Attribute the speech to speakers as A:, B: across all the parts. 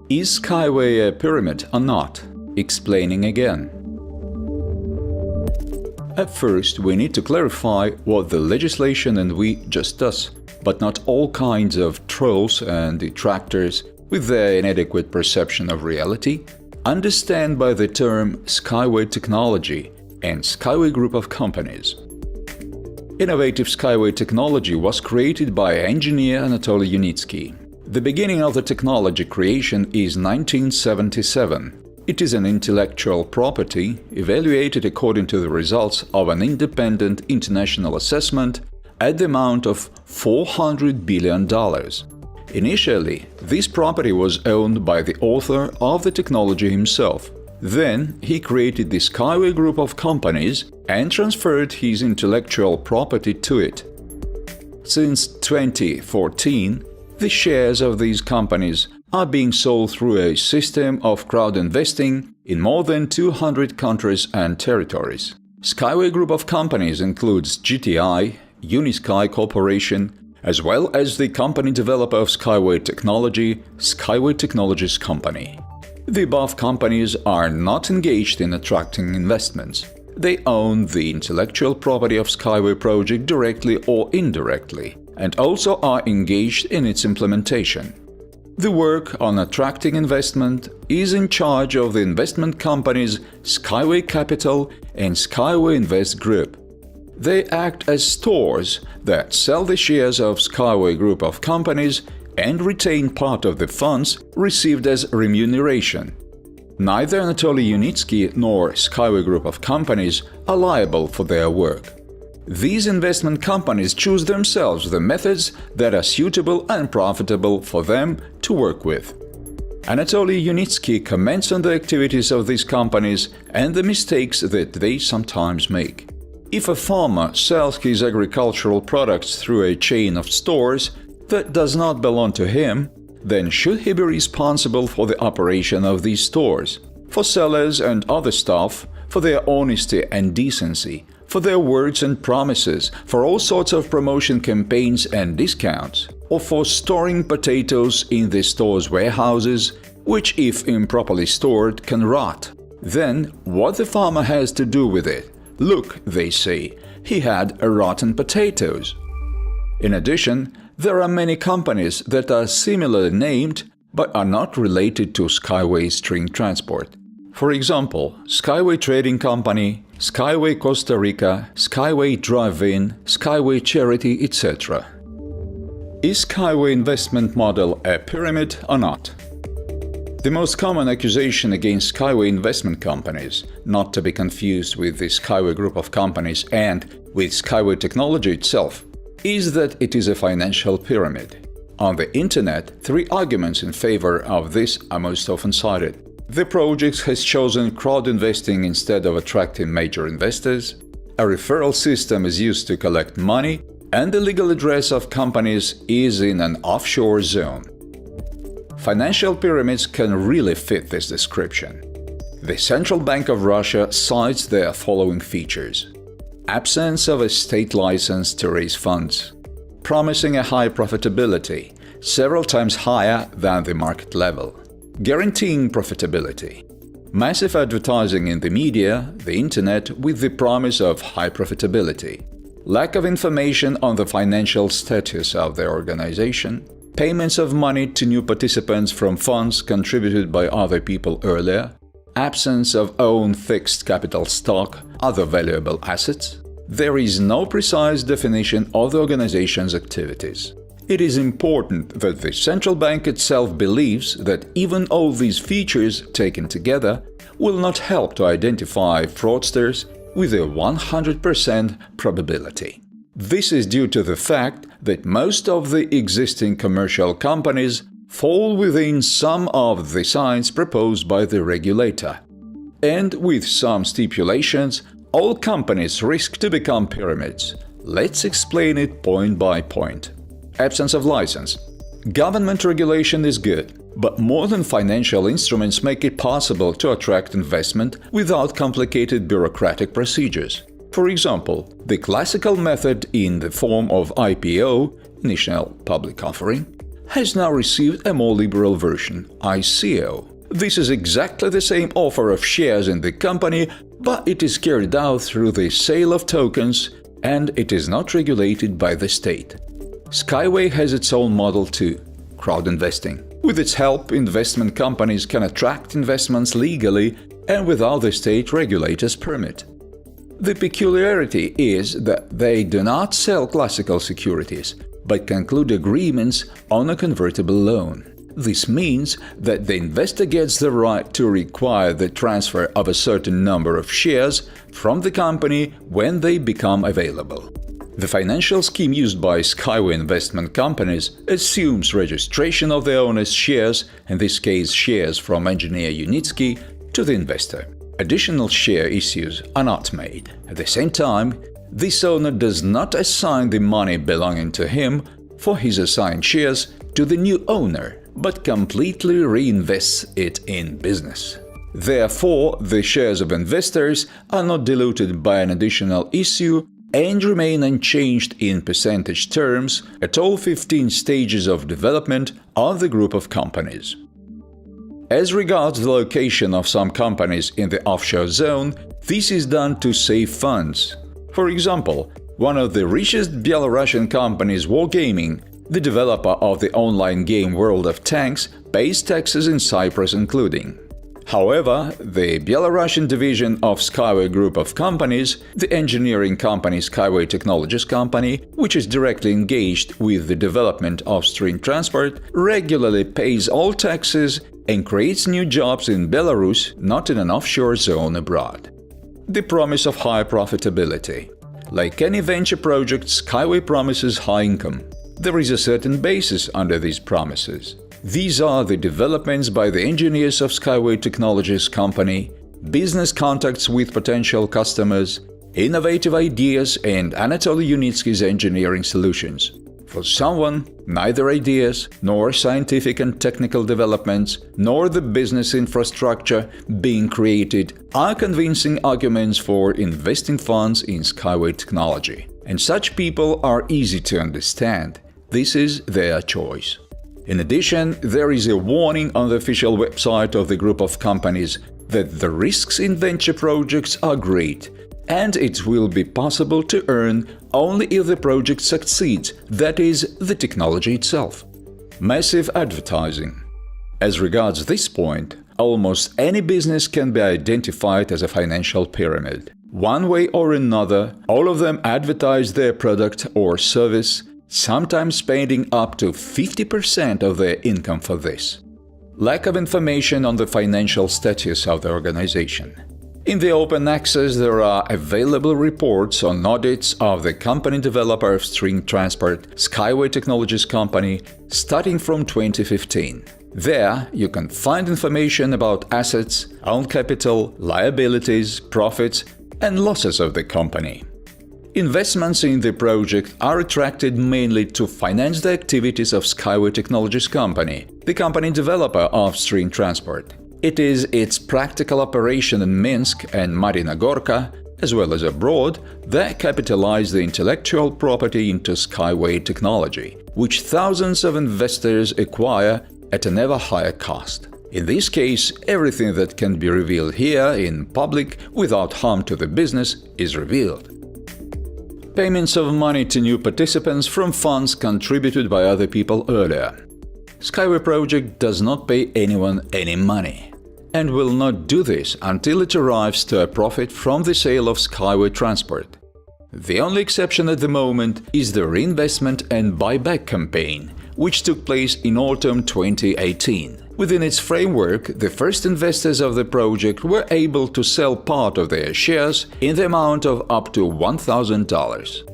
A: Is SkyWay a pyramid or not? Explaining again. At first, we need to clarify what the legislation and we just does, but not all kinds of trolls and detractors with their inadequate perception of reality understand by the term SkyWay technology and SkyWay group of companies. Innovative SkyWay technology was created by engineer Anatoly Yunitsky. The beginning of the technology creation is 1977. It is an intellectual property evaluated according to the results of an independent international assessment at the amount of $400 billion. Initially, this property was owned by the author of the technology himself. Then, he created the SkyWay group of companies and transferred his intellectual property to it. Since 2014, the shares of these companies are being sold through a system of crowd investing in more than 200 countries and territories. SkyWay group of companies includes GTI, Unisky Corporation, as well as the company developer of SkyWay technology, SkyWay Technologies Company. The above companies are not engaged in attracting investments. They own the intellectual property of SkyWay project directly or indirectly, and also are engaged in its implementation. The work on attracting investment is in charge of the investment companies SkyWay Capital and SkyWay Invest Group. They act as stores that sell the shares of SkyWay group of companies and retain part of the funds received as remuneration. Neither Anatoly Yunitsky nor SkyWay group of companies are liable for their work. These investment companies choose themselves the methods that are suitable and profitable for them to work with. Anatoly Yunitsky comments on the activities of these companies and the mistakes that they sometimes make. If a farmer sells his agricultural products through a chain of stores that does not belong to him, then should he be responsible for the operation of these stores, for sellers and other staff, for their honesty and decency, for their words and promises, for all sorts of promotion campaigns and discounts, or for storing potatoes in the store's warehouses, which if improperly stored can rot? Then what the farmer has to do with it? Look, they say, he had rotten potatoes. In addition, there are many companies that are similarly named but are not related to SkyWay string transport. For example, SkyWay Trading Company, SkyWay Costa Rica, SkyWay Drive-In, SkyWay Charity, etc. Is SkyWay investment model a pyramid or not? The most common accusation against SkyWay investment companies, not to be confused with the SkyWay group of companies and with SkyWay technology itself, is that it is a financial pyramid. On the internet, 3 arguments in favor of this are most often cited. The project has chosen crowd investing instead of attracting major investors, a referral system is used to collect money, and the legal address of companies is in an offshore zone. Financial pyramids can really fit this description. The Central Bank of Russia cites their following features: absence of a state license to raise funds, promising a high profitability, several times higher than the market level, guaranteeing profitability, massive advertising in the media, the internet with the promise of high profitability, lack of information on the financial status of the organization, payments of money to new participants from funds contributed by other people earlier, absence of own fixed capital stock, other valuable assets. There is no precise definition of the organization's activities. It is important that the central bank itself believes that even all these features taken together will not help to identify fraudsters with a 100% probability. This is due to the fact that most of the existing commercial companies fall within some of the signs proposed by the regulator. And with some stipulations, all companies risk to become pyramids. Let's explain it point by point. Absence of license. Government regulation is good, but modern financial instruments make it possible to attract investment without complicated bureaucratic procedures. For example, the classical method in the form of IPO, initial public offering, has now received a more liberal version, ICO. This is exactly the same offer of shares in the company, but it is carried out through the sale of tokens, and it is not regulated by the state. SkyWay has its own model too, crowd investing. With its help, investment companies can attract investments legally and without the state regulator's permit. The peculiarity is that they do not sell classical securities, but conclude agreements on a convertible loan. This means that the investor gets the right to require the transfer of a certain number of shares from the company when they become available. The financial scheme used by SkyWay investment companies assumes registration of the owner's shares, in this case shares from engineer Unitsky, to the investor. Additional share issues are not made. At the same time, this owner does not assign the money belonging to him for his assigned shares to the new owner, but completely reinvests it in business. Therefore, the shares of investors are not diluted by an additional issue and remain unchanged in percentage terms at all 15 stages of development of the group of companies. As regards the location of some companies in the offshore zone, this is done to save funds. For example, one of the richest Belarusian companies, Wargaming, the developer of the online game World of Tanks, pays taxes in Cyprus including. However, the Belarusian division of SkyWay Group of Companies, the engineering company SkyWay Technologies Company, which is directly engaged with the development of stream transport, regularly pays all taxes and creates new jobs in Belarus, not in an offshore zone abroad. The promise of high profitability. Like any venture project, SkyWay promises high income. There is a certain basis under these promises. These are the developments by the engineers of SkyWay Technologies Company, business contacts with potential customers, innovative ideas, and Anatoly Unitsky's engineering solutions. For someone, neither ideas, nor scientific and technical developments, nor the business infrastructure being created are convincing arguments for investing funds in SkyWay technology. And such people are easy to understand. This is their choice. In addition, there is a warning on the official website of the group of companies that the risks in venture projects are great, and it will be possible to earn only if the project succeeds, that is, the technology itself. Massive advertising. As regards this point, almost any business can be identified as a financial pyramid. One way or another, all of them advertise their product or service, sometimes spending up to 50% of their income for this. Lack of information on the financial status of the organization. In the open access, there are available reports on audits of the company developer of stream transport, SkyWay Technologies Company, starting from 2015. There, you can find information about assets, own capital, liabilities, profits, and losses of the company. Investments in the project are attracted mainly to finance the activities of SkyWay Technologies Company, the company developer of stream transport. It is its practical operation in Minsk and Marina Gorka, as well as abroad, that capitalize the intellectual property into SkyWay technology, which thousands of investors acquire at an ever higher cost. In this case, everything that can be revealed here in public without harm to the business is revealed. Payments of money to new participants from funds contributed by other people earlier. SkyWay project does not pay anyone any money, and will not do this until it arrives to a profit from the sale of SkyWay transport. The only exception at the moment is the reinvestment and buyback campaign, which took place in autumn 2018. Within its framework, the first investors of the project were able to sell part of their shares in the amount of up to $1,000.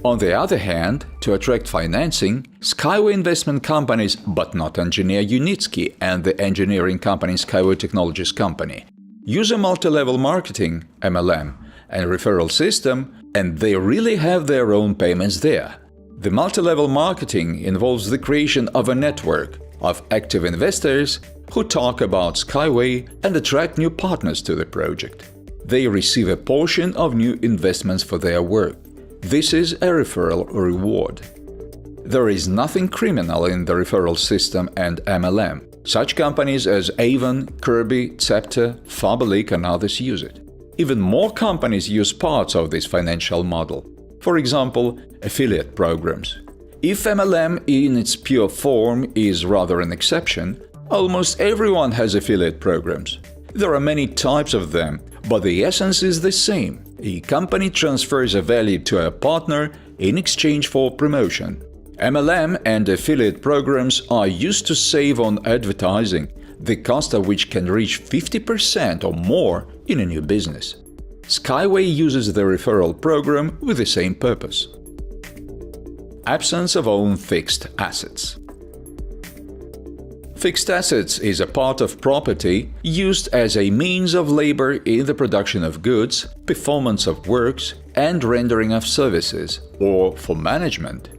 A: On the other hand, to attract financing, SkyWay investment companies, but not engineer Unitsky and the engineering company SkyWay Technologies Company, use a multi-level marketing (MLM) and referral system, and they really have their own payments there. The multi-level marketing involves the creation of a network of active investors who talk about SkyWay and attract new partners to the project. They receive a portion of new investments for their work. This is a referral reward. There is nothing criminal in the referral system and MLM. Such companies as Avon, Kirby, Cepter, Faberlic and others use it. Even more companies use parts of this financial model. For example, affiliate programs. If MLM in its pure form is rather an exception, almost everyone has affiliate programs. There are many types of them, but the essence is the same. A company transfers a value to a partner in exchange for promotion. MLM and affiliate programs are used to save on advertising, the cost of which can reach 50% or more in a new business. SkyWay uses the referral program with the same purpose. Absence of own fixed assets. Fixed assets is a part of property used as a means of labor in the production of goods, performance of works, and rendering of services, or for management.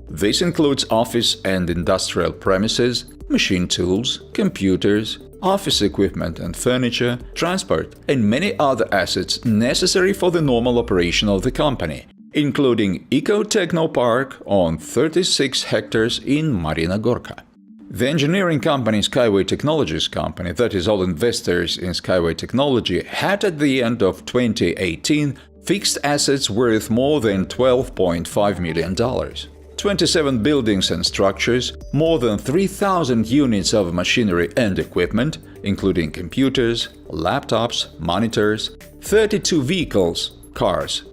A: This includes office and industrial premises, machine tools, computers, office equipment and furniture, transport, and many other assets necessary for the normal operation of the company, including Eco-Techno Park on 36 hectares in Marina Gorka. The engineering company SkyWay Technologies Company, that is all investors in SkyWay Technology, had at the end of 2018 fixed assets worth more than $12.5 million. 27 buildings and structures, more than 3,000 units of machinery and equipment, including computers, laptops, monitors, 32 vehicles, cars,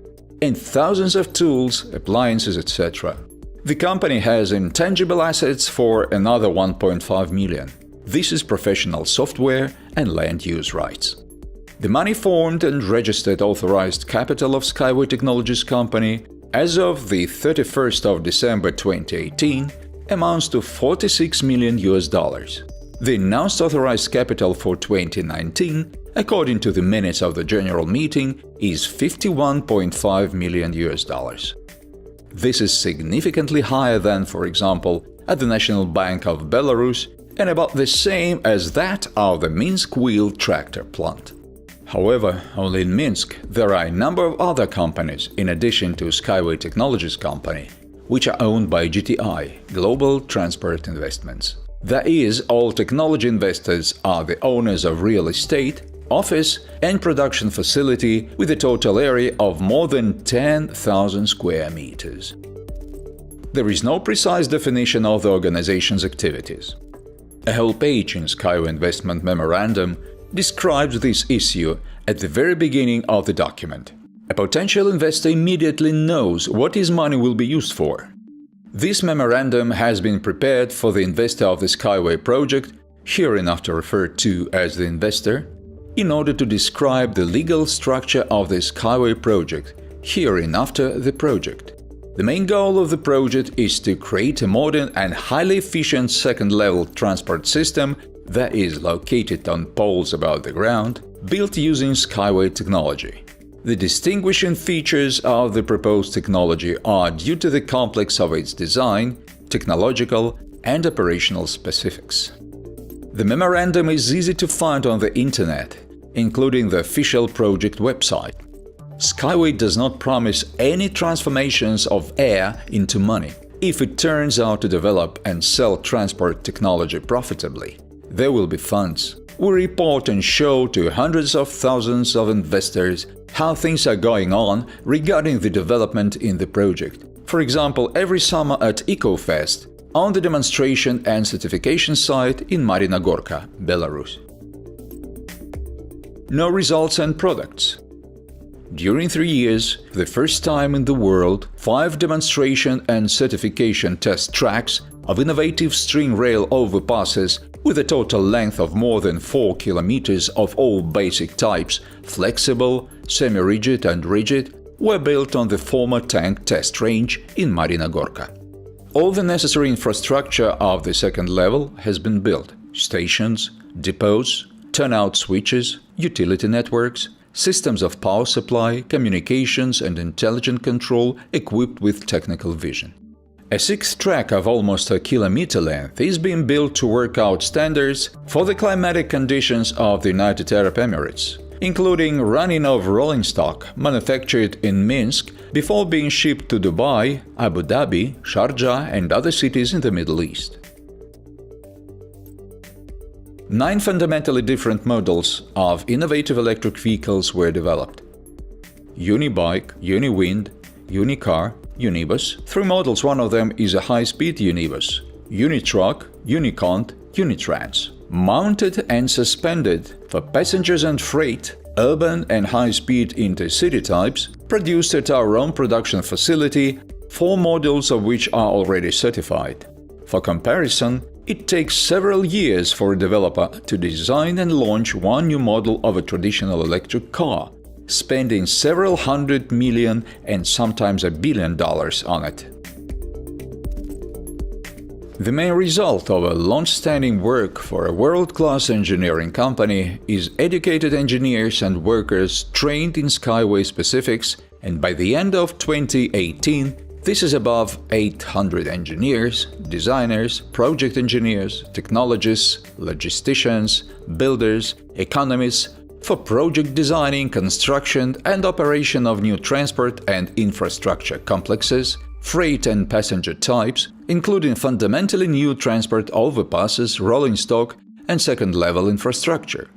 A: and thousands of tools, appliances, etc. The company has intangible assets for another $1.5 million. This is professional software and land use rights. The money formed and registered authorized capital of SkyWay Technologies Company as of the 31st of December 2018 amounts to $46 million. The announced authorized capital for 2019, according to the minutes of the general meeting, is $51.5 million. This is significantly higher than, for example, at the National Bank of Belarus and about the same as that of the Minsk wheel tractor plant. However, only in Minsk there are a number of other companies, in addition to SkyWay Technologies Company, which are owned by GTI, Global Transport Investments. That is, all technology investors are the owners of real estate, office and production facility with a total area of more than 10,000 square meters. There is no precise definition of the organization's activities. A whole page in SkyWay Investment Memorandum describes this issue at the very beginning of the document. A potential investor immediately knows what his money will be used for. This memorandum has been prepared for the investor of the SkyWay project, hereinafter referred to as the investor, in order to describe the legal structure of the SkyWay project, hereinafter the project. The main goal of the project is to create a modern and highly efficient second-level transport system that is located on poles above the ground, built using SkyWay technology. The distinguishing features of the proposed technology are due to the complex of its design, technological and operational specifics. The memorandum is easy to find on the internet, including the official project website. SkyWay does not promise any transformations of air into money. If it turns out to develop and sell transport technology profitably, there will be funds. We report and show to hundreds of thousands of investors how things are going on regarding the development in the project. For example, every summer at EcoFest, on the demonstration and certification site in Marina Gorka, Belarus. No results and products. During 3 years, for the first time in the world, 5 demonstration and certification test tracks of innovative string rail overpasses with a total length of more than 4 kilometers of all basic types, flexible, semi-rigid and rigid, were built on the former tank test range in Marina Gorka. All the necessary infrastructure of the second level has been built: stations, depots, turnout switches, utility networks, systems of power supply, communications and intelligent control equipped with technical vision. A 6th track of almost a kilometer length is being built to work out standards for the climatic conditions of the United Arab Emirates. including running of rolling stock manufactured in Minsk before being shipped to Dubai, Abu Dhabi, Sharjah and other cities in the Middle East. 9 fundamentally different models of innovative electric vehicles were developed: Unibike, Uniwind, Unicar, Unibus. 3 models, one of them is a high-speed Unibus, Unitruck, Unicont, Unitrans. Mounted and suspended for passengers and freight, urban and high-speed intercity types, produced at our own production facility, 4 models of which are already certified. For comparison, it takes several years for a developer to design and launch one new model of a traditional electric car, spending several $100 million and sometimes $1 billion on it. The main result of a long-standing work for a world-class engineering company is educated engineers and workers trained in SkyWay specifics, and by the end of 2018, this is above 800 engineers, designers, project engineers, technologists, logisticians, builders, economists, for project designing, construction and operation of new transport and infrastructure complexes, freight and passenger types, including fundamentally new transport overpasses, rolling stock and second-level infrastructure.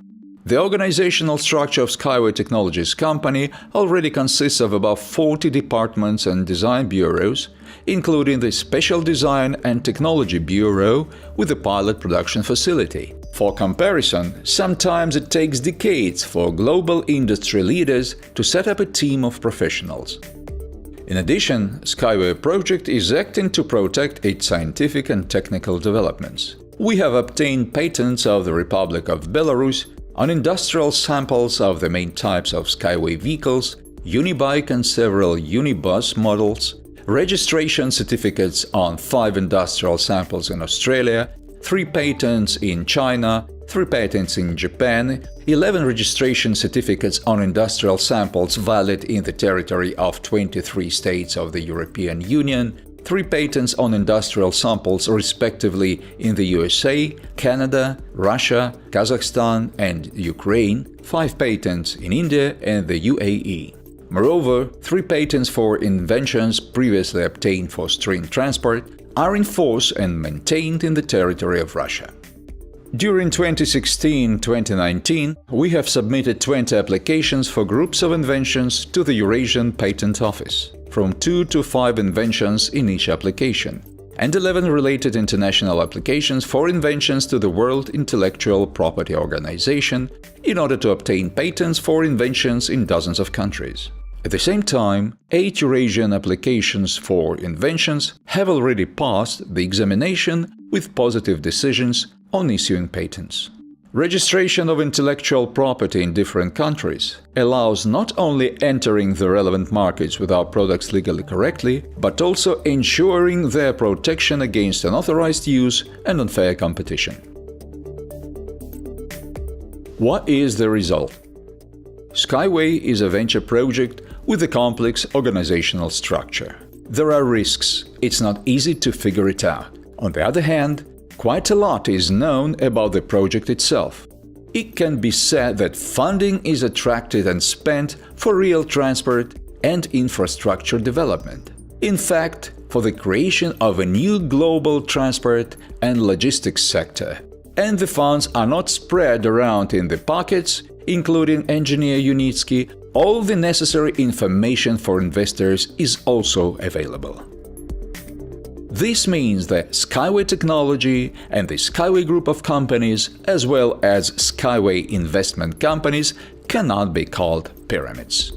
A: The organizational structure of SkyWay Technologies company already consists of about 40 departments and design bureaus, including the Special Design and Technology Bureau with a pilot production facility. For comparison, sometimes it takes decades for global industry leaders to set up a team of professionals. In addition, SkyWay project is acting to protect its scientific and technical developments. We have obtained patents of the Republic of Belarus on industrial samples of the main types of SkyWay vehicles, Unibike and several Unibus models, registration certificates on 5 industrial samples in Australia, 3 patents in China, 3 patents in Japan, 11 registration certificates on industrial samples valid in the territory of 23 states of the European Union, 3 patents on industrial samples respectively in the USA, Canada, Russia, Kazakhstan and Ukraine, 5 patents in India and the UAE. Moreover, 3 patents for inventions previously obtained for string transport are in force and maintained in the territory of Russia. During 2016-2019, we have submitted 20 applications for groups of inventions to the Eurasian Patent Office, from 2 to 5 inventions in each application, and 11 related international applications for inventions to the World Intellectual Property Organization in order to obtain patents for inventions in dozens of countries. At the same time, 8 Eurasian applications for inventions have already passed the examination with positive decisions on issuing patents. Registration of intellectual property in different countries allows not only entering the relevant markets with our products legally correctly, but also ensuring their protection against unauthorized use and unfair competition. What is the result? SkyWay is a venture project with a complex organizational structure. There are risks, it's not easy to figure it out. On the other hand, quite a lot is known about the project itself. It can be said that funding is attracted and spent for real transport and infrastructure development. In fact, for the creation of a new global transport and logistics sector. And the funds are not spread around in the pockets, including engineer Unitsky. All the necessary information for investors is also available. This means that SkyWay Technology and the SkyWay Group of companies, as well as SkyWay investment companies, cannot be called pyramids.